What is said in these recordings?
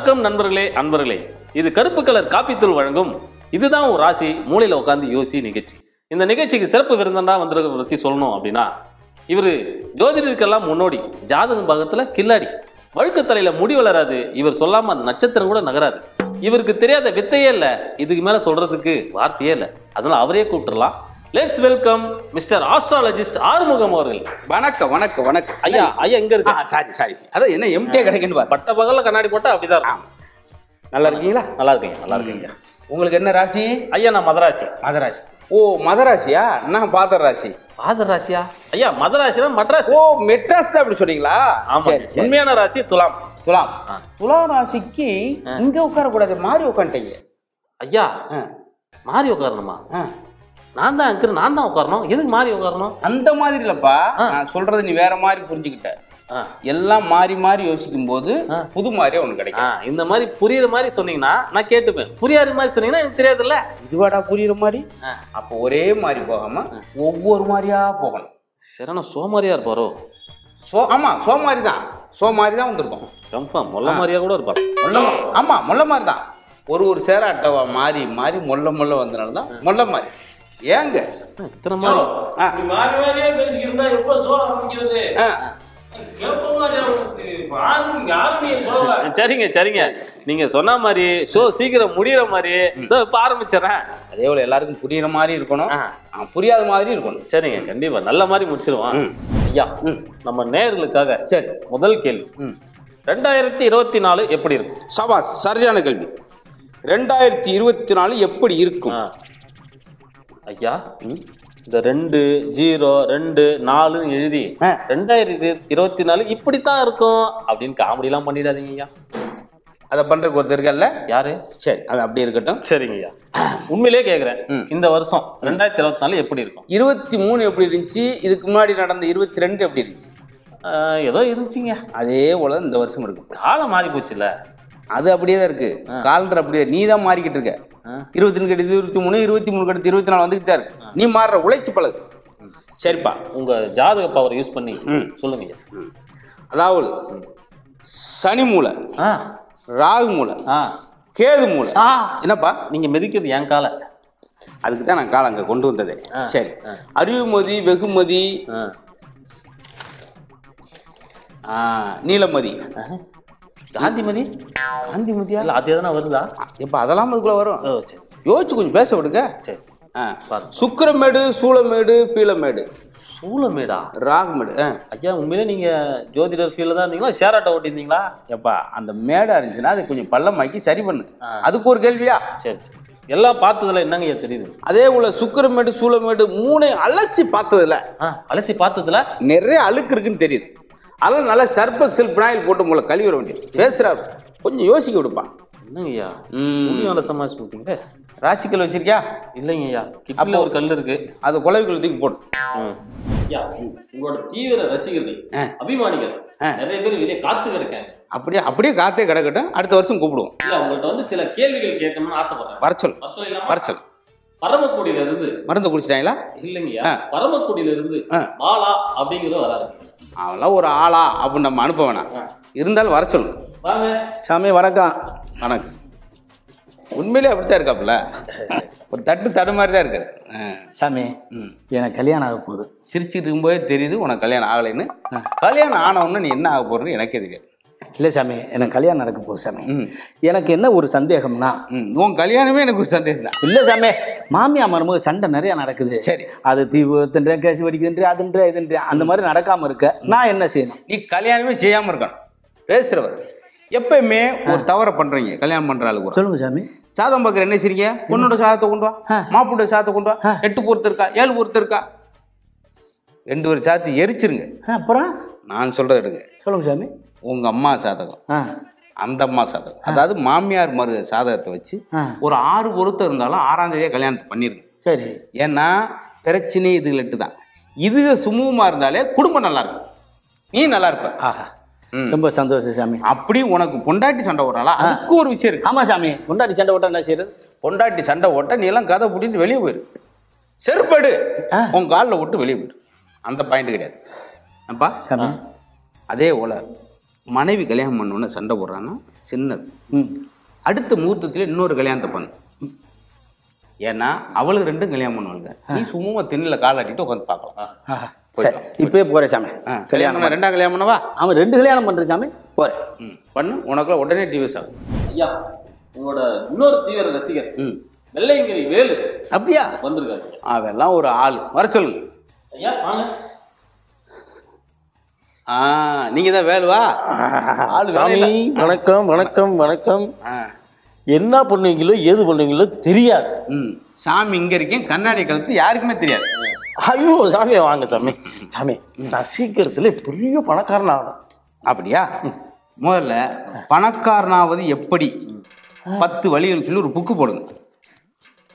வணக்கம் நண்பர்களே, அன்பர்களே. இது கருப்பு கலர் காப்பித்தூள் வழங்கும் இதுதான் ஒரு ராசி மூலையில உட்காந்து யோசி நிகழ்ச்சி. இந்த நிகழ்ச்சிக்கு சிறப்பு விருந்தா வந்திருக்கிறத பத்தி சொல்லணும் அப்படின்னா, இவர் ஜோதிடருக்கெல்லாம் முன்னோடி, ஜாதகம் பாகத்துல கில்லாடி, வழுக்கு தலையில முடி வளராது, இவர் சொல்லாம நட்சத்திரம் கூட நகராது, இவருக்கு தெரியாத வித்தையே இல்லை, இதுக்கு மேல சொல்றதுக்கு வார்த்தையே இல்லை. அதனால அவரே கூப்பிட்டுலாம். Let's welcome mister astrologist Arumugam அவர்கள். வணக்கம் வணக்கம் வணக்கம். ஐயா ஐயா எங்க இருக்கு? சாரி அதான் என்ன எம்டியே கிடைக்குன்னு பட்ட பகல்ல கண்ணாடி போட்டா அப்படிதான் இருக்கும். நல்லா இருக்கீங்களா? நல்லா இருக்கீங்க, நல்லா இருக்கீங்க. உங்களுக்கு என்ன ராசி? ஐயா நான் மதராசி. மதராசி. ஓ மதராசியா? நான் பாதர் ராசி. பாதர் ராசியா? ஐயா மதராசினா மட்ராஸ். ஓ மெட்ராஸ் தான் அப்படி சொன்னீங்களா? ஆமா. உண்மையான ராசி துலாம். துலாம். துலாம் ராசிக்கு இங்க உட்கார கூடாது, மாறி உட்காந்துட்டீங்க. ஐயா மாறி உட்காரணுமா? நான் தான் அங்கிரு, நான் தான் உட்காரணும். எதுக்கு மாறி உட்காரணும்? அந்த மாதிரி இல்லப்பா, நான் சொல்றது நீ வேற மாதிரி புரிஞ்சுக்கிட்ட. எல்லாம் மாறி மாறி யோசிக்கும் போது புது மாதிரியே ஒண்ணு கிடைக்கும். இந்த மாதிரி புரியுற மாதிரி சொன்னீங்கன்னா நான் கேட்டுப்பேன். புரியாத மாதிரி சொன்னீங்கன்னா எனக்கு தெரியாதுல்ல. இதுவாடா புரியுற மாதிரி? அப்போ ஒரே மாதிரி போகாம ஒவ்வொரு மாதிரியா போகணும். சரியான சோமாரியா இருப்பாரோ? ஆமா சோமாரி தான், சோமாரி தான் வந்திருக்கும். கன்ஃபார்ம் மொல்ல மாதிரியா கூட இருப்பாரு. ஆமா மொல்ல மாதிரி தான். ஒரு சேர அட்டவா மாறி மாறி மொல்ல வந்தனால தான் மொல்ல மாதிரி. ஏங்க இத்தனை மாதிரி மாறி மாதிரியே பேசிக்கிட்டு எப்ப சோழ ஆரம்பிக்கிறது? சரிங்க சரிங்க, நீங்க சொன்ன மாதிரி ஷோ சீக்கிரம் முடியற மாதிரி இப்ப ஆரம்பிச்சிடறேன். அதே போல எல்லாருக்கும் புரியுற மாதிரி இருக்கணும், புரியாத மாதிரி இருக்கணும். சரிங்க, கண்டிப்பா நல்ல மாதிரி முடிச்சிருவோம். ஐயா நம்ம நேயர்களுக்காக சரி முதல் கேள்வி, 2024 எப்படி இருக்கும்? சபாஸ், சரியான கேள்வி. 2024 எப்படி இருக்கும்? ஐயா இந்த 2 0 2 4 எழுதி 2024 இப்படித்தான் இருக்கும் அப்படின்னு காமெடி எல்லாம் பண்ணிடாதீங்க ஐயா. அதை பண்றதுக்கு ஒருத்தர் இருக்கல்ல. யாரு? சரி அது அப்படியே இருக்கட்டும். சரிங்க ஐயா, உண்மையிலே கேக்குறேன், இந்த வருஷம் 2024 எப்படி இருக்கும்? 23 எப்படி இருந்துச்சு? இதுக்கு முன்னாடி நடந்த 22 எப்படி இருந்துச்சு? ஏதோ இருந்துச்சுங்க. அதே போல இந்த வருஷம் இருக்கும். காலம் மாறி போச்சுல்ல. அது அப்படியே தான் இருக்கு. காலண்டர் அப்படியே நீ தான் மாறிக்கிட்டு இருக்க. 22 கடுத்து 23, 23 கடுத்து 24 வந்துகிட்டு தான் இருக்கு. நீ மாறுற, உழைச்சு பழகு. சரிப்பா, உங்க ஜாதக பவர் யூஸ் பண்ணி சொல்லுங்க. அதாவது சனி மூலை, ராகு மூலை, கேது மூலை. என்னப்பா நீங்க மிதிக்கிறது என் காலை. அதுக்கு தான் நான் காலம் அங்க கொண்டு வந்ததே. சரி, அறிவுமதி, வெகுமதி, நீலமதி, காந்திமதி. காந்திமதியா? அது எதனா வருதா? இப்ப அதெல்லாம் அதுக்குள்ள வரும். சரி, யோசிச்சு கொஞ்சம் பேச விடுங்க. சரி. சுக்கிரமேடு, சூளமேடு, பீளமேடு. சூளமேடா? ராகுமேடு. ஐயா உண்மையிலே நீங்க ஜோதிடர் ஃபீல்ல தான் இருந்தீங்களா, ஷேர் ஆட்டோ ஓட்டிருந்தீங்களா? எப்பா அந்த மேடா இருந்துச்சுன்னா அதை கொஞ்சம் பள்ளமாக்கி சரி பண்ணு. அதுக்கு ஒரு கேள்வியா? சரி சரி, எல்லாம் பார்த்ததுல என்னங்க ஐயா தெரியுது? அதே போல சுக்கிரமேடு, சூளமேடு 3 அலசி பார்த்ததுல, அலசி பார்த்ததுல நிறைய அழுக்கு இருக்குன்னு தெரியுது. அதெல்லாம் நல்லா சர்பெக்சல் பினாயில் போட்டு உங்களை கழுவி வர வேண்டியது. பேசுறாரு, கொஞ்சம் யோசிக்க விடுப்பா. என்னங்க ஐயா துணியால சமாளிச்சு கொடுத்தீங்க? ராசிக்கல் வச்சிருக்கியா? இல்லைங்க ஐயா, கிட்ல ஒரு கல் இருக்கு, அது குழவிக்குள்ள தூக்கி போட்டு. ஐயா உங்களோட தீவிர ரசிகர்கள், அபிமானிகள் நிறைய பேர் வெளியே காத்து கிடக்காங்க. அப்படியே அப்படியே காத்தே கிடக்கட்டும், அடுத்த வருஷம் கூப்பிடுவோம். இல்ல உங்கள்கிட்ட வந்து சில கேள்விகள் கேட்கணும்னு ஆசைப்படுறேன். வரச்சொல். பரமக்குடியில இருந்து மருந்து குடிச்சிட்டாங்களா? இல்லைங்கய்யா, பரமக்குடியில இருந்து பாலா அப்படிங்கிறது வராது. அவெல்லாம் ஒரு ஆளா அப்படின்னு நம்ம அனுப்ப வேணாம், இருந்தாலும் வர சொல்லு. வாங்க சாமி. வணக்கம். வணக்கம். உண்மையிலே அப்படித்தான் இருக்காப்புல, ஒரு தடு மாதிரி தான் இருக்காரு. சாமி எனக்கு கல்யாணம் ஆக போகுது. சிரிச்சுட்டு இருக்கும்போதே தெரியுது உனக்கு கல்யாணம் ஆகலைன்னு. கல்யாணம் ஆனவுன்னு நீ என்ன ஆக போறன்னு எனக்கே தெரியாது. இல்லை சாமி, எனக்கு கல்யாணம் நடக்க போகுது சாமி. எனக்கு என்ன ஒரு சந்தேகம்னா, உன் கல்யாணமே எனக்கு ஒரு சந்தேகம் தான். இல்லை சாமி, மாமியா மருமக சண்டை நிறையா நடக்குது. சரி, அது தீவுன்ற கேசி வடிக்குதுன்ற அதுன்ற இதுன்ற அந்த மாதிரி நடக்காமல் இருக்க நான் என்ன செய்யணும்? நீ கல்யாணமே செய்யாமல் இருக்கணும். பேசுகிறவர் எப்பயுமே ஒரு தவறை பண்ணுறீங்க. கல்யாணம் பண்ணுற ஆளுக்கு சொல்லுங்க சாமி. சாதம் பார்க்குற என்ன செய்றீங்க? பொண்ணோட சாதத்தை கொண்டு வா, மாப்பிள்ளோட சாதத்தை கொண்டு வா. 8 பொறுத்து இருக்கா, 7 பொறுத்து இருக்கா, 2 ஒரு சாதத்தை எரிச்சிருங்க. அப்புறம் நான் சொல்கிறது எடுங்க. சொல்லுங்க சாமி. உங்கள் அம்மா சாதகம், அந்த அம்மா சாதகம், அதாவது மாமியார் மரு சாதகத்தை வச்சு ஒரு 6 பொருத்தம் இருந்தாலும் 6ஆம் தேதியே கல்யாணத்தை பண்ணிருங்க. சரி. ஏன்னா பிரச்சனை இதுகள் 8 தான். இது சுமூகமாக இருந்தாலே குடும்பம் நல்லா இருக்கும், நீ நல்லா இருப்ப. ஆஹா, ரொம்ப சந்தோஷம் சாமி. அப்படி உனக்கு பொண்டாட்டி சண்டை ஓட்டாளா? அதுக்கு ஒரு விஷயம் இருக்கு. ஆமாம் சாமி, பொண்டாட்டி சண்டை ஓட்டா என்ன செய்யறது? பொண்டாட்டி சண்டை ஓட்ட நீ எல்லாம் கதை பிடிட்டு வெளியே போயிரு, செருப்படு உன் காலில் விட்டு வெளியே போயிரு. அந்த பாயிண்ட் கிடையாது அப்பா சாமி. அதே போல மனைவி கல்யாணம் பண்ணோன்னு சண்டை போடுறான்னா சின்னது. அடுத்த முகூர்த்தத்தில் இன்னொரு கல்யாணத்தை பண்ணு. ஏன்னா அவளுக்கு 2 கல்யாணம் பண்ணுவாங்க. நீ சும்மா திண்ணில் கால் ஆட்டிட்டு உட்காந்து பார்க்கலாம். சரி இப்பயே போறேன் சாமி. கல்யாணம் 2ஆம் கல்யாணம் பண்ணவா? அவன் 2 கல்யாணம் பண்றேன் சாமி. போறேன். பண்ணு, உனக்குள்ள உடனே டிவிஎஸ் ஆகும். ஐயா உங்களோட இன்னொரு தீவிர ரசிகர் வெள்ளையங்கிரி வேலு அப்படியா வந்திருக்காரு. அதெல்லாம் ஒரு ஆள், வர சொல்லுங்க. ஐயா வாங்க. நீங்க தான் வேலுவா? சாமி வணக்கம் வணக்கம் வணக்கம். என்ன பண்ணுவீங்களோ ஏது பண்ணுவீங்களோ தெரியாது. சாமி இங்க இருக்கேன், கண்ணாடி கழுத்து யாருக்குமே தெரியாது. ஐயோ சாமியா வாங்க சாமி. சாமி நான் சீக்கிரத்துல பெரிய பணக்காரன் ஆகணும். அப்படியா? முதல்ல பணக்காரனாவது எப்படி 10 வழிகள் சொல்லி ஒரு புக்கு போடுங்க.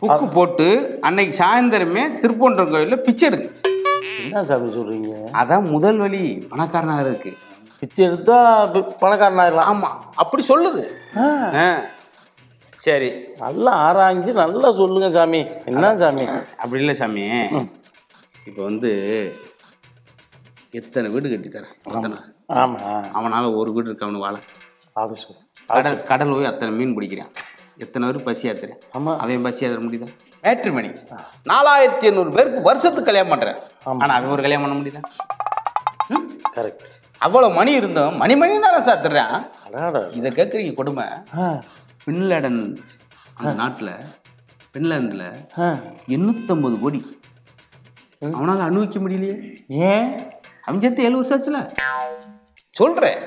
புக்கு போட்டு அன்னைக்கு சாயந்தரமே திருப்பூண்டர் கோயிலில் பிச்சை எடுங்க. என்ன சாமி சொல்றீங்க? அதான் முதல் வழி பணக்காரனாக இருக்கு. பிச்சை எடுத்தா பணக்காரன் ஆயிடலாம். ஆமா, அப்படி சொல்லுது. சரி, நல்லா ஆராய்ஞ்சு நல்லா சொல்லுங்க சாமி. என்ன சாமி? அப்படி இல்லை சாமி. இப்போ வந்து எத்தனை வீடு கட்டி தரேன். ஆமா, அவனால ஒரு வீடு இருக்கு, அவனு வாழ. அது சொல். கடல் போய் அத்தனை மீன் பிடிக்கிறான். எத்தனை பேர் பசி ஆத்துறேன். ஆமா, அவன் பசி ஆத்துற முடியுதா? மேட்ரிமணி 4800 பேருக்கு வருஷத்துக்கு கல்யாணம் பண்றேன். ஆனா அவன் ஒரு கல்யாணம் பண்ண முடியுதா? கரெக்ட். அவ்வளவு மணி இருந்தோம், மணி தானே சாத்துறான். இதை கேட்குறீங்க கொடுமை. பின்லேடன் அந்த நாட்டில், பின்லாந்தில் 850 கோடி அவனால் அனுபவிக்க முடியலையே. ஏன்? அவன் சேர்த்து 7 வருஷம் ஆச்சுல. சொல்கிறேன்,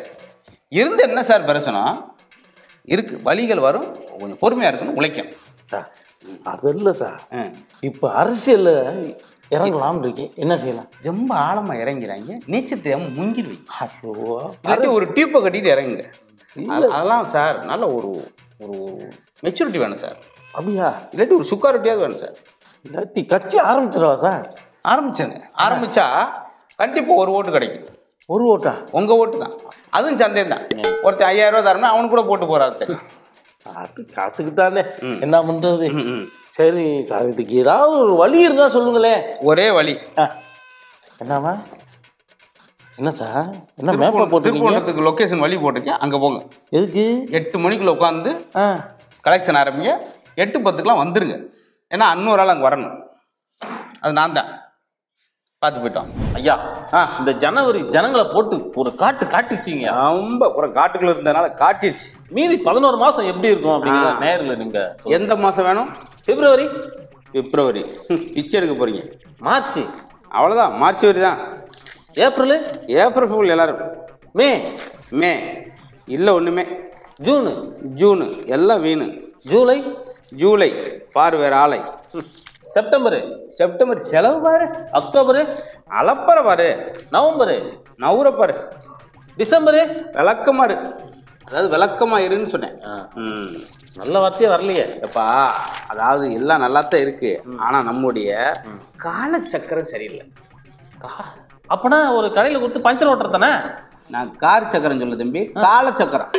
இருந்து என்ன சார் பிரச்சனை இருக்கு? வழிகள் வரும், கொஞ்சம் பொறுமையாக இருக்கணும், உழைக்கும் சார். அது இல்லை சார், இப்போ அரசியலில் இறங்கலாம்னு இருக்கேன். என்ன செய்யலாம்? ரொம்ப ஆழமாக இறங்கிறாங்க, நீச்சல் தெரியாமல் முங்கிடுவீங்க. ஐயோ, இல்லாட்டி ஒரு டியூப்பை கட்டிட்டு இறங்குங்க. அதெல்லாம் சார் நல்ல ஒரு ஒரு மெச்சூரிட்டி வேணும் சார். அப்படியா? இல்லாட்டி ஒரு சுக்காரிட்டியாவது வேணும் சார். இல்லாட்டி கட்சி ஆரம்பிச்சிடவா சார்? ஆரம்பிச்சா கண்டிப்பாக ஒரு ஓட்டு கிடைக்கும். ஒரு ஓட்டா? உங்கள் ஓட்டு தான், அதுவும் சந்தேகம் தான். ஒருத்தர் 5000 ரூபா தரணும், அவனுக்கு கூட போட்டு போகிறாரு. அது காசுக்கு தானே, என்ன பண்ணுறது? சரி சார், இதுக்கு ஏதாவது ஒரு வழி இருந்தால் சொல்லுங்களேன். ஒரே வழி. என்னவா? என்ன சார், என்ன மேப்பை போட்டு திருப்பூண்டத்துக்கு லொக்கேஷன் வழி போட்டிருக்கேன், அங்கே போங்க. எதுக்கு? 8 மணிக்குள்ள உட்காந்து கலெக்ஷன் ஆரம்பிங்க. 8:10க்குலாம் வந்துருங்க. ஏன்னா இன்னொரு ஆள் அங்கே வரணும். அது நான் தான் பார்த்து போயிட்டோம். ஐயா இந்த ஜனவரி ஜனங்களை போட்டு ஒரு காட்டுச்சிங்க. ரொம்ப ஒரு காட்டுக்குள்ள இருந்ததுனால காட்டிடுச்சு. மீதி 11 மாசம் எப்படி இருக்கும் அப்படிங்கிற நேரில் நீங்க எந்த மாதம் வேணும்? பிப்ரவரி பிச்சை எடுக்க போறீங்க. மார்ச் அவ்வளோதான், மார்ச் வரை தான். ஏப்ரல் ஃபுல் எல்லாரும். மே இல்லை ஒன்றுமே. ஜூனு எல்லாம் வீணு. ஜூலை பாரு வேற ஆலை. செப்டம்பர் செலவு பாரு. அக்டோபர் அலப்பற பாரு. நவுற பாரு. டிசம்பர் விளக்கமாறு. அதாவது விளக்கமா இருன்னு சொன்னேன். நல்ல வார்த்தையே வரலையே எப்பா. அதாவது எல்லாம் நல்லா தான் இருக்கு, ஆனா நம்முடைய காலச்சக்கரம் சரியில்லை. அப்பனா ஒரு கடையில் கொடுத்து பஞ்சர் ஓட்டுறது தானே? நான் கார் சக்கரம் சொல்ல தம்பி, காலச்சக்கரம்.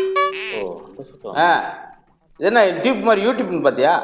இது என்ன டியூப் மாதிரி யூடியூப்னு பார்த்தியா?